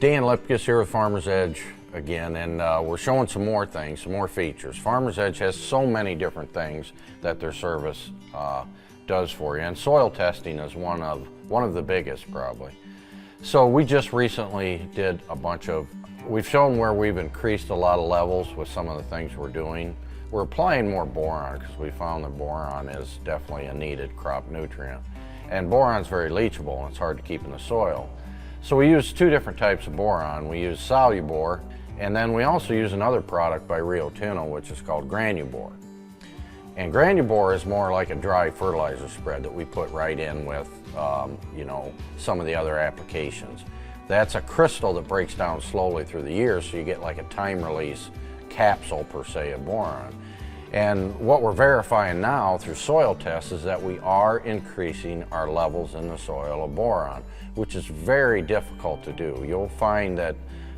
Dan Lipkus here with Farmer's Edge again, and we're showing some more things, some more features. Farmer's Edge has so many different things that their service does for you, and soil testing is one of the biggest probably. So we just recently did we've shown where we've increased a lot of levels with some of the things we're doing. We're applying more boron because we found that boron is definitely a needed crop nutrient. And boron's very leachable and it's hard to keep in the soil. So we use two different types of boron. We use Solubor, and then we also use another product by Rio Tinto, which is called Granubor. And Granubor is more like a dry fertilizer spread that we put right in with some of the other applications. That's a crystal that breaks down slowly through the year, so you get like a time release capsule per se of boron. And what we're verifying now through soil tests is that we are increasing our levels in the soil of boron, which is very difficult to do. You'll find that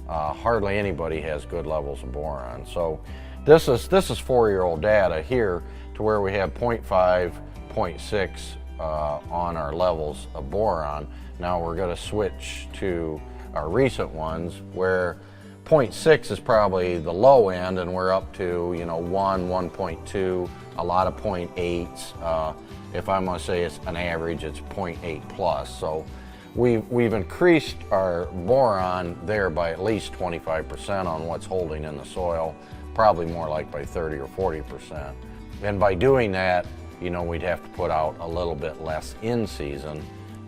hardly anybody has good levels of boron. So this is 4-year-old data here to where we have 0.5, 0.6 on our levels of boron. Now we're going to switch to our recent ones where 0.6 is probably the low end, and we're up to 1, 1.2, a lot of 0.8s. If I'm going to say it's an average, it's 0.8 plus. So we've increased our boron there by at least 25% on what's holding in the soil, probably more like by 30 or 40%. And by doing that, we'd have to put out a little bit less in season,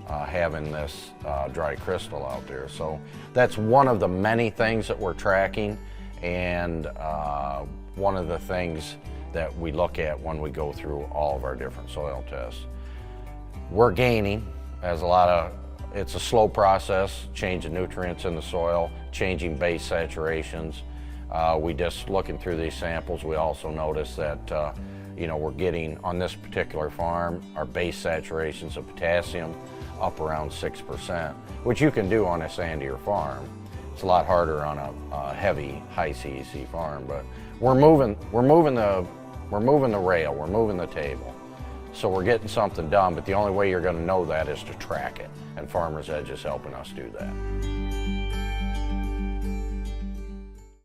having this dry crystal out there. So that's one of the many things that we're tracking, and one of the things that we look at when we go through all of our different soil tests. We're gaining, it's a slow process, changing nutrients in the soil, changing base saturations. We just looking through these samples, we also notice that we're getting, on this particular farm, our base saturations of potassium up around 6%, which you can do on a sandier farm. It's a lot harder on a heavy, high CEC farm, but we're moving the rail, we're moving the table. So we're getting something done, but the only way you're going to know that is to track it, and Farmer's Edge is helping us do that.